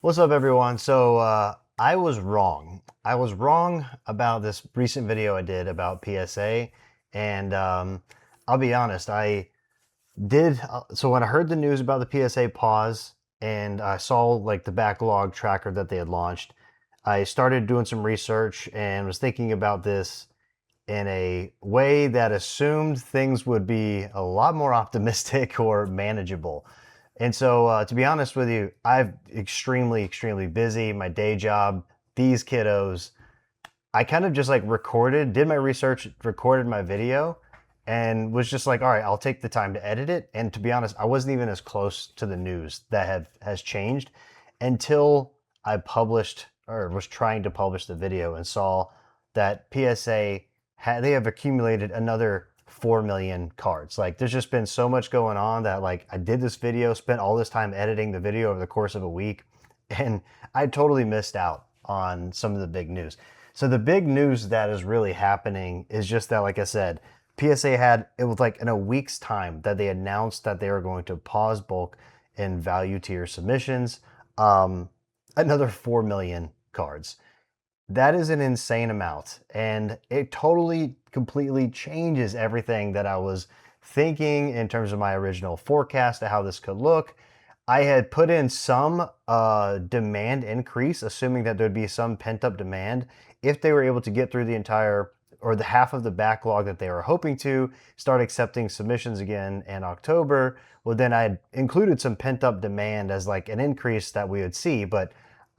What's up, everyone? I was wrong. I was wrong about this recent video I did about PSA, and I'll be honest. I did. So when I heard the news about the PSA pause and I saw like the backlog tracker that they had launched, I started doing some research and was thinking about this in a way that assumed things would be a lot more optimistic or manageable. To be honest with you, I've extremely busy. My day job, these kiddos. I kind of just like recorded, did my research, recorded my video, and was just like, all right, I'll take the time to edit it. And to be honest, I wasn't even as close to the news that has changed until I published or was trying to publish the video and saw that PSA they have accumulated another 4 million cards. Like there's just been so much going on that like I did this video, spent all this time editing the video over the course of a week, and I totally missed out on some of the big news. So the big news that is really happening is just that, like I said, PSA had it was like in a week's time that they announced that they were going to pause bulk and value tier submissions. Another 4 million cards. That is an insane amount, and it totally, completely changes everything that I was thinking in terms of my original forecast of how this could look. I had put in some demand increase, assuming that there'd be some pent up demand if they were able to get through the entire or the half of the backlog that they were hoping to start accepting submissions again in October. Well, then I had included some pent up demand as like an increase that we would see, but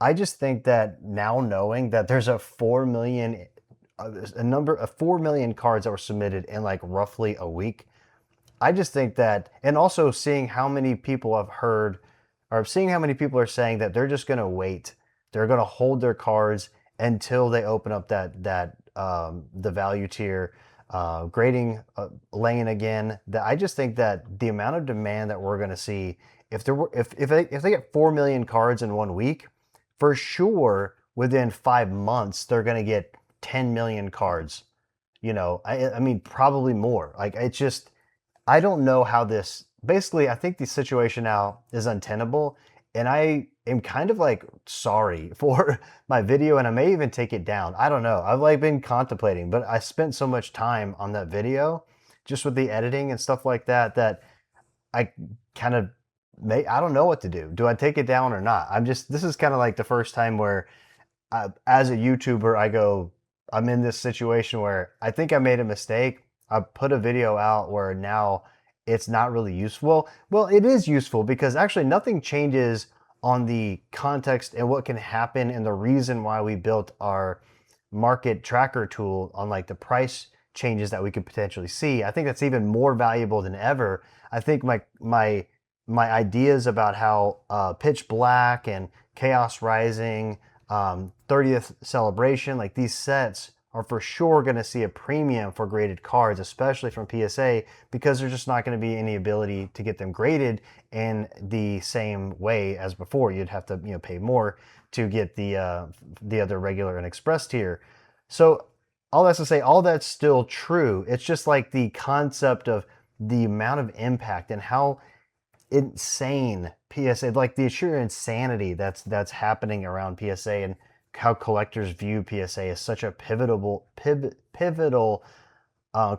I just think that now knowing that there's a 4 million, a number of 4 million cards that were submitted in like roughly a week, I just think that, and also seeing how many people I've heard, or seeing how many people are saying that they're just going to wait, they're going to hold their cards until they open up the value tier grading lane again. That I just think that the amount of demand that we're going to see if they get 4 million cards in 1 week, for sure within 5 months they're going to get 10 million cards. I mean probably more. Like it's just I don't know how this basically I think the situation now is untenable, and I am kind of like sorry for my video, and I may even take it down. I don't know. I've like been contemplating, but I spent so much time on that video just with the editing and stuff like that that I kind of may I don't know what to do. Do I take it down or not? This is kind of like the first time where as a YouTuber I'm in this situation where I think I made a mistake. I put a video out where now it's not really useful. Well, it is useful because actually nothing changes on the context and what can happen and the reason why we built our market tracker tool on like the price changes that we could potentially see. I think that's even more valuable than ever. I think my ideas about how Pitch Black and Chaos Rising, 30th Celebration, like these sets are for sure going to see a premium for graded cards, especially from PSA, because there's just not going to be any ability to get them graded in the same way as before. You'd have to pay more to get the other regular and express tier. So all that's to say, all that's still true. It's just like the concept of the amount of impact and how insane PSA, like the sheer insanity that's happening around PSA and how collectors view PSA as such a pivotal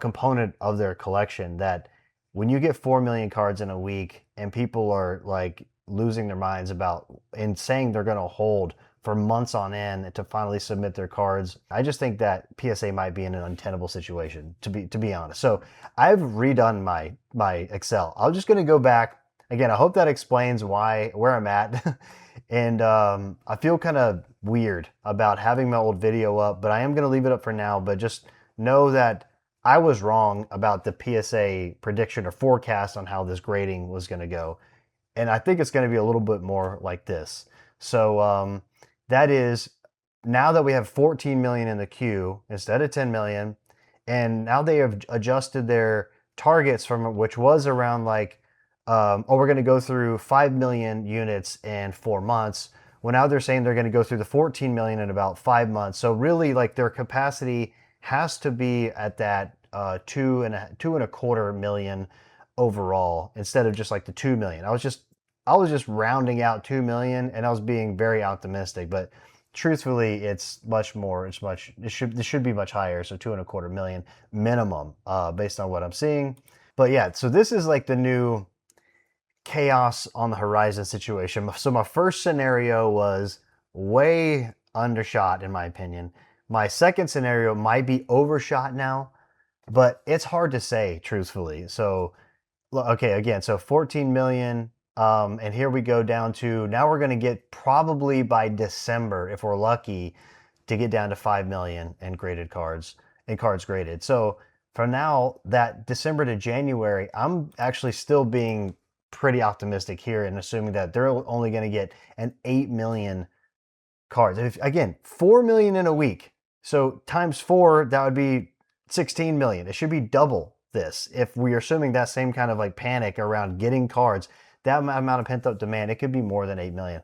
component of their collection. That when you get 4 million cards in a week and people are like losing their minds about and saying they're going to hold for months on end to finally submit their cards, I just think that PSA might be in an untenable situation, to be honest. So I've redone my Excel. I'm just going to go back again. I hope that explains where I'm at. And I feel kind of weird about having my old video up, but I am going to leave it up for now. But just know that I was wrong about the PSA prediction or forecast on how this grading was going to go. And I think it's going to be a little bit more like this. So that is now that we have 14 million in the queue instead of 10 million, and now they have adjusted their targets from which was around like we're going to go through 5 million units in 4 months. Well, now they're saying they're going to go through the 14 million in about 5 months. So really, like their capacity has to be at that two and a quarter million overall instead of just like the 2 million. I was just I was just rounding out 2 million and I was being very optimistic, but truthfully, it's much more. It should be much higher. So 2.25 million minimum, based on what I'm seeing. But yeah, so this is like the new chaos on the horizon situation. So my first scenario was way undershot, in my opinion. My second scenario might be overshot now, but it's hard to say, truthfully. So, okay, again, so 14 million. And here we go down to now we're going to get probably by December, if we're lucky, to get down to 5 million in graded cards and cards graded. So for now, that December to January, I'm actually still being pretty optimistic here and assuming that they're only going to get an 8 million cards. If, again, 4 million in a week. So times 4, that would be 16 million. It should be double this. If we're assuming that same kind of like panic around getting cards, that amount of pent up demand, it could be more than 8 million.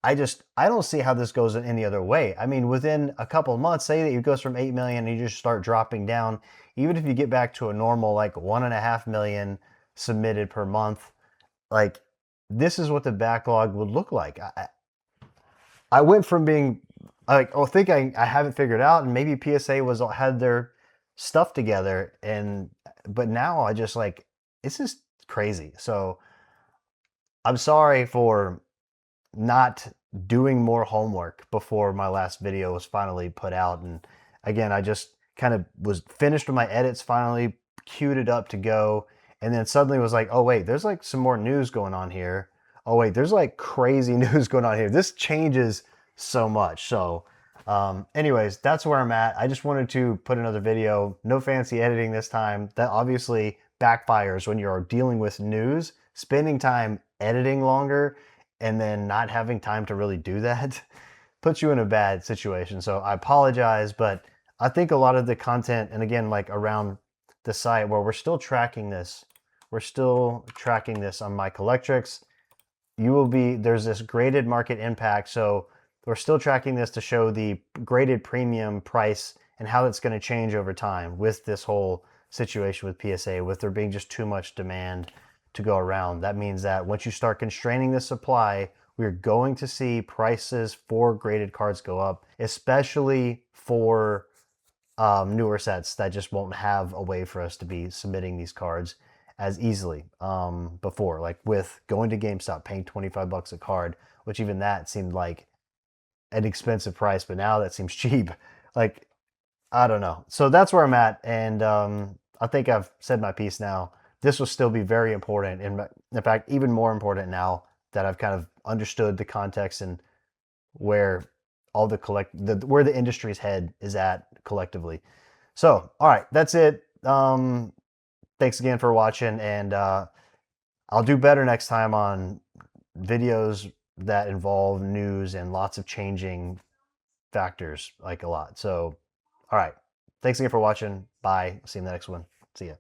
I don't see how this goes in any other way. I mean, within a couple of months, say that it goes from 8 million and you just start dropping down, even if you get back to a normal like 1.5 million submitted per month, like this is what the backlog would look like. I went from being like, oh, think I have it figured out, and maybe PSA had their stuff together, but now I just like it's just crazy. So I'm sorry for not doing more homework before my last video was finally put out. And again, I just kind of was finished with my edits, finally queued it up to go. And then suddenly was like, oh, wait, there's like some more news going on here. Oh, wait, there's like crazy news going on here. This changes so much. So anyways, that's where I'm at. I just wanted to put another video. No fancy editing this time. That obviously backfires when you're dealing with news. Spending time editing longer and then not having time to really do that puts you in a bad situation. So I apologize, but I think a lot of the content, and again, like around the site where we're still tracking this on my Collectrix, there's this graded market impact. So we're still tracking this to show the graded premium price and how it's going to change over time with this whole situation with PSA, with there being just too much demand to go around. That means that once you start constraining the supply, we're going to see prices for graded cards go up, especially for newer sets that just won't have a way for us to be submitting these cards as easily before. Like with going to GameStop, paying 25 bucks a card, which even that seemed like an expensive price, but now that seems cheap. Like, I don't know. So that's where I'm at, and I think I've said my piece now. This will still be very important, in fact, even more important now that I've kind of understood the context and where where the industry's head is at collectively. So, all right, that's it. Thanks again for watching, and I'll do better next time on videos that involve news and lots of changing factors, like a lot. So, all right, thanks again for watching. Bye. See you in the next one. See ya.